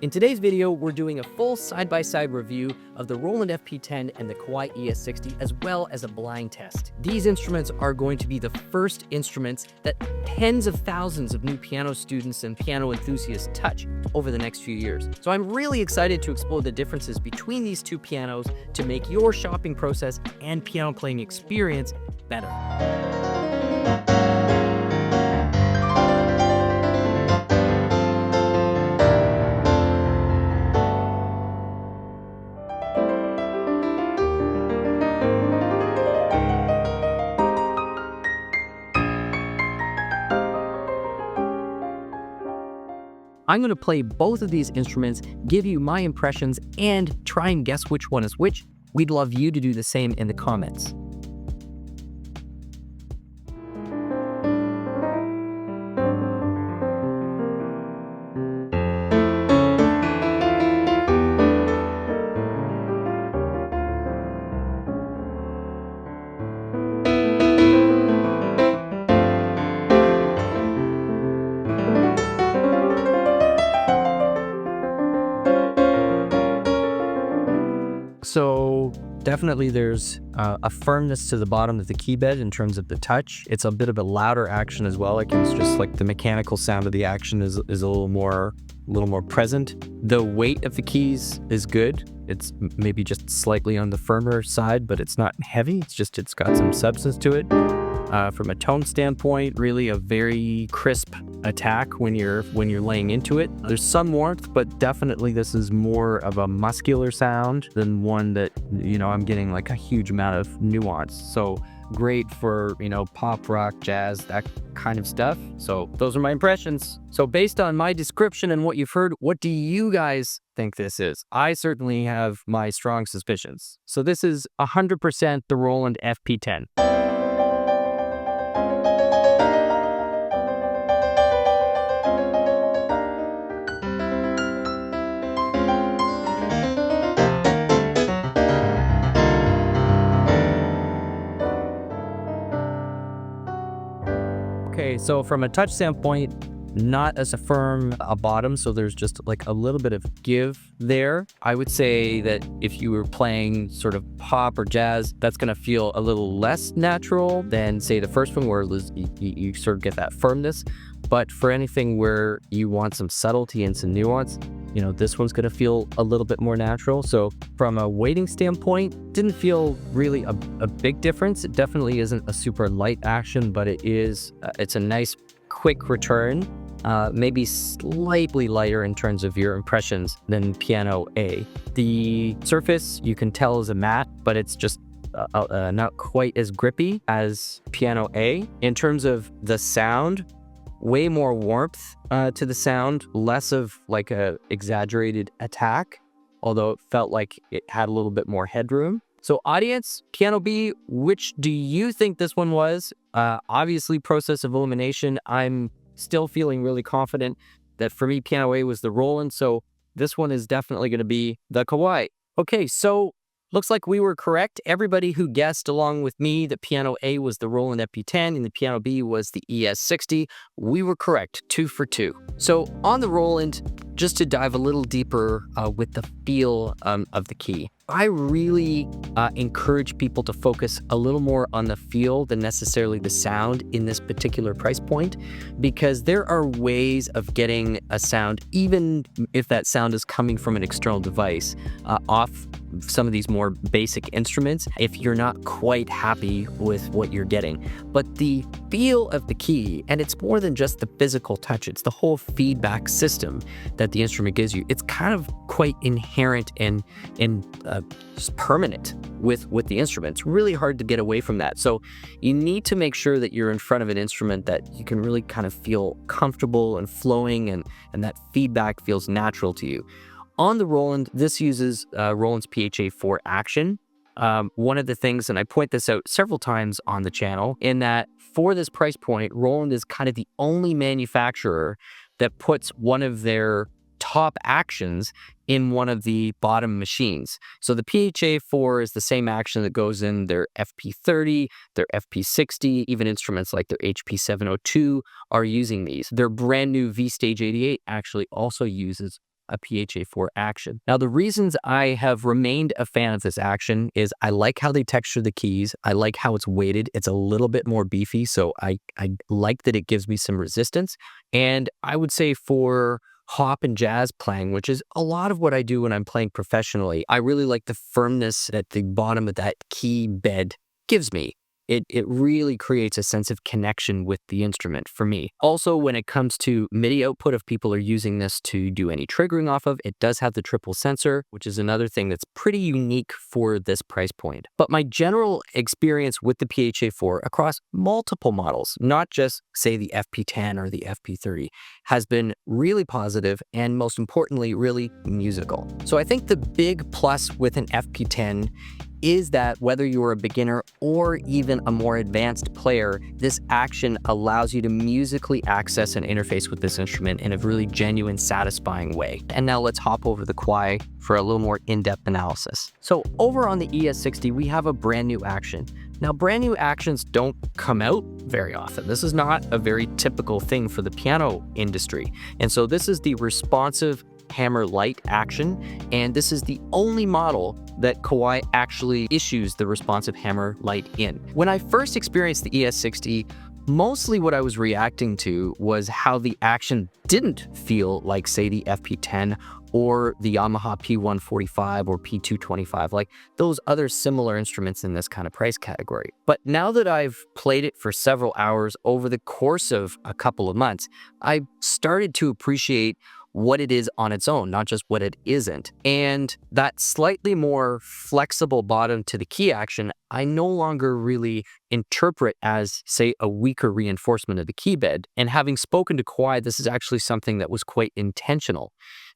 In today's video, we're doing a full side-by-side review of the Roland FP-10 and the Kawai ES-60, as well as a blind test. These instruments are going to be the first instruments that tens of thousands of new piano students and piano enthusiasts touch over the next few years. So I'm really excited to explore the differences between these two pianos to make your shopping process and piano playing experience better. I'm going to play both of these instruments, give you my impressions, and try and guess which one is which. We'd love you to do the same in the comments. So definitely there's a firmness to the bottom of the keybed in terms of the touch. It's a bit of a louder action as well. Like it's just like the mechanical sound of the action is a little more present. The weight of the keys is good. It's maybe just slightly on the firmer side, but it's not heavy. It's got some substance to it. From a tone standpoint, really a very crisp attack when you're laying into it. There's some warmth, but definitely this is more of a muscular sound than one that, I'm getting like a huge amount of nuance. So great for, pop, rock, jazz, that kind of stuff. So those are my impressions. So based on my description and what you've heard, what do you guys think this is? I certainly have my strong suspicions. So this is 100% the Roland FP-10. Okay, so from a touch standpoint, not as firm a bottom, so there's just like a little bit of give there. I would say that if you were playing sort of pop or jazz, that's going to feel a little less natural than, say, the first one where you sort of get that firmness. But for anything where you want some subtlety and some nuance, this one's going to feel a little bit more natural. So from a weighting standpoint, didn't feel really a big difference. It definitely isn't a super light action, but it's a nice quick return, maybe slightly lighter in terms of your impressions than piano A. The surface you can tell is a matte, but it's just not quite as grippy as piano A. In terms of the sound, way more warmth to the sound, less of like a exaggerated attack, although it felt like it had a little bit more headroom. So audience, piano B, which do you think this one was? Obviously, process of elimination, I'm still feeling really confident that for me, piano A was the Roland, so this one is definitely going to be the Kawai. Okay, so looks like we were correct. Everybody who guessed along with me that piano A was the Roland FP-10 and the piano B was the ES60, we were correct, 2 for 2. So on the Roland, just to dive a little deeper with the feel of the key, I really encourage people to focus a little more on the feel than necessarily the sound in this particular price point, because there are ways of getting a sound, even if that sound is coming from an external device, off some of these more basic instruments if you're not quite happy with what you're getting. But the feel of the key, and it's more than just the physical touch, it's the whole feedback system that the instrument gives you. It's kind of quite inherent and just permanent with the instrument. It's really hard to get away from that. So you need to make sure that you're in front of an instrument that you can really kind of feel comfortable and flowing, and that feedback feels natural to you. On the Roland, this uses Roland's PHA-4 action. One of the things, and I point this out several times on the channel, in that for this price point, Roland is kind of the only manufacturer that puts one of their top actions in one of the bottom machines. So the PHA-4 is the same action that goes in their FP-30, their FP-60, even instruments like their HP-702 are using these. Their brand new V-Stage 88 actually also uses a PHA-4 action. Now, the reasons I have remained a fan of this action is I like how they texture the keys. I like how it's weighted. It's a little bit more beefy, so I like that it gives me some resistance. And I would say for hop and jazz playing, which is a lot of what I do when I'm playing professionally, I really like the firmness that the bottom of that key bed gives me. It really creates a sense of connection with the instrument for me. Also, when it comes to MIDI output, if people are using this to do any triggering off of, it does have the triple sensor, which is another thing that's pretty unique for this price point. But my general experience with the PHA-4 across multiple models, not just say the FP-10 or the FP-30, has been really positive and most importantly, really musical. So I think the big plus with an FP-10 is that whether you're a beginner or even a more advanced player, this action allows you to musically access and interface with this instrument in a really genuine, satisfying way. And now let's hop over the Kawai for a little more in-depth analysis. So over on the ES60, we have a brand new action. Now, brand new actions don't come out very often. This is not a very typical thing for the piano industry. And so this is the responsive hammer light action, and this is the only model that Kawai actually issues the responsive hammer light in. When I first experienced the ES60, mostly what I was reacting to was how the action didn't feel like, say, the FP-10 or the Yamaha P145 or P225, like those other similar instruments in this kind of price category. But now that I've played it for several hours over the course of a couple of months, I started to appreciate what it is on its own, not just what it isn't. And that slightly more flexible bottom to the key action, I no longer really interpret as, say, a weaker reinforcement of the key bed. And having spoken to Kawai, this is actually something that was quite intentional.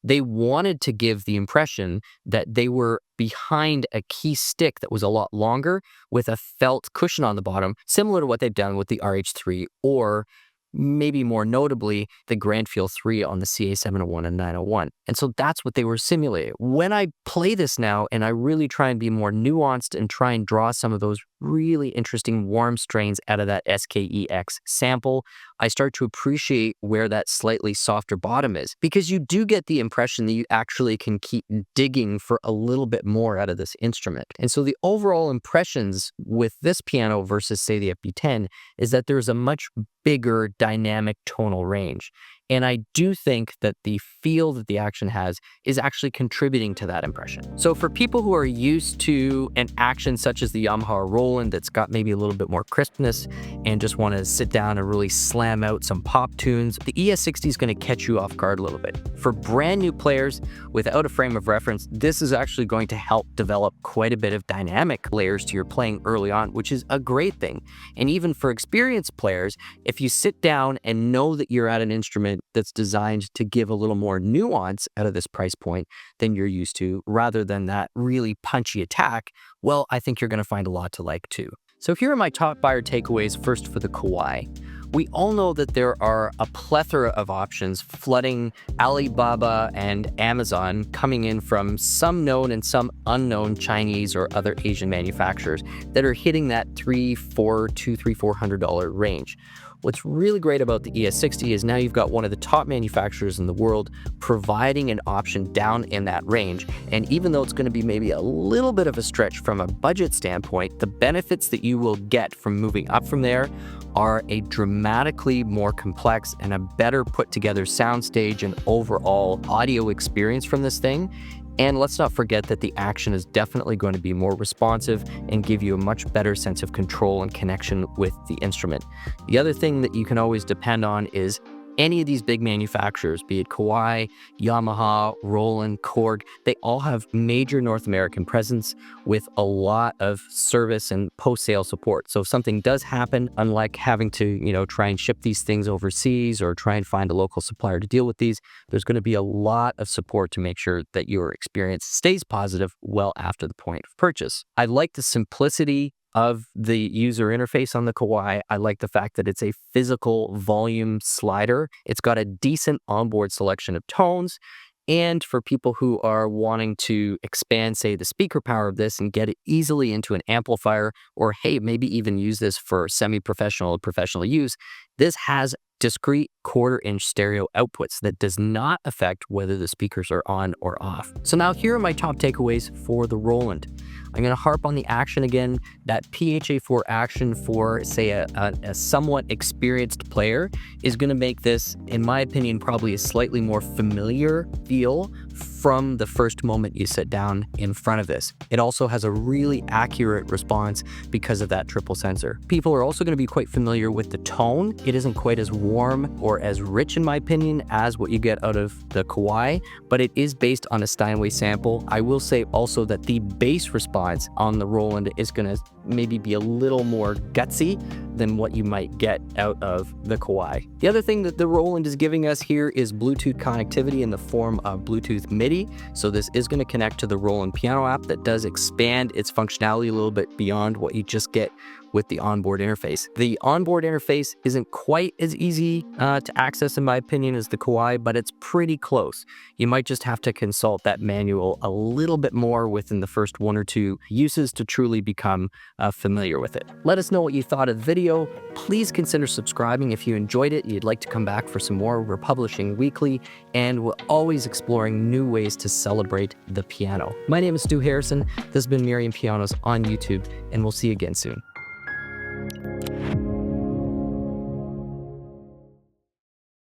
They wanted to give the impression that they were behind a key stick that was a lot longer with a felt cushion on the bottom, similar to what they've done with the RH3 or maybe more notably, the Grand Feel 3 on the CA701 and 901. And so that's what they were simulating. When I play this now and I really try and be more nuanced and try and draw some of those really interesting warm strains out of that SKEX sample, I start to appreciate where that slightly softer bottom is, because you do get the impression that you actually can keep digging for a little bit more out of this instrument. And so the overall impressions with this piano versus, say, the FP-10 is that there's a much bigger dynamic tonal range. And I do think that the feel that the action has is actually contributing to that impression. So for people who are used to an action such as the Yamaha Roland that's got maybe a little bit more crispness and just want to sit down and really slam out some pop tunes, the ES60 is going to catch you off guard a little bit. For brand new players without a frame of reference, this is actually going to help develop quite a bit of dynamic layers to your playing early on, which is a great thing. And even for experienced players, if you sit down and know that you're at an instrument that's designed to give a little more nuance out of this price point than you're used to, rather than that really punchy attack, well, I think you're going to find a lot to like too. So here are my top buyer takeaways first for the Kawai. We all know that there are a plethora of options flooding Alibaba and Amazon, coming in from some known and some unknown Chinese or other Asian manufacturers that are hitting that $400 range. What's really great about the ES60 is now you've got one of the top manufacturers in the world providing an option down in that range. And even though it's going to be maybe a little bit of a stretch from a budget standpoint, the benefits that you will get from moving up from there are a dramatically more complex and a better put together soundstage and overall audio experience from this thing. And let's not forget that the action is definitely going to be more responsive and give you a much better sense of control and connection with the instrument. The other thing that you can always depend on is any of these big manufacturers, be it Kawai, Yamaha, Roland, Korg, they all have major North American presence with a lot of service and post-sale support. So if something does happen, unlike having to, try and ship these things overseas or try and find a local supplier to deal with these, there's going to be a lot of support to make sure that your experience stays positive well after the point of purchase. I like the simplicity of the user interface on the Kawai. I like the fact that it's a physical volume slider. It's got a decent onboard selection of tones. And for people who are wanting to expand, say, the speaker power of this and get it easily into an amplifier, or hey, maybe even use this for semi-professional or professional use, this has discrete quarter-inch stereo outputs that does not affect whether the speakers are on or off. So now here are my top takeaways for the Roland. I'm going to harp on the action again. That PHA-4 action for, say, a somewhat experienced player is going to make this, in my opinion, probably a slightly more familiar feel from the first moment you sit down in front of this. It also has a really accurate response because of that triple sensor. People are also going to be quite familiar with the tone. It isn't quite as warm or as rich, in my opinion, as what you get out of the Kawai, but it is based on a Steinway sample. I will say also that the bass response on the Roland is going to maybe be a little more gutsy than what you might get out of the Kawai. The other thing that the Roland is giving us here is Bluetooth connectivity in the form of Bluetooth MIDI. So this is going to connect to the Roland piano app that does expand its functionality a little bit beyond what you just get with the onboard interface. The onboard interface isn't quite as easy to access, in my opinion, as the Kawai, but it's pretty close. You might just have to consult that manual a little bit more within the first one or two uses to truly become familiar with it. Let us know what you thought of the video. Please consider subscribing if you enjoyed it. You'd like to come back for some more. We're publishing weekly, and we're always exploring new ways to celebrate the piano. My name is Stu Harrison. This has been Merriam Pianos on YouTube, and we'll see you again soon.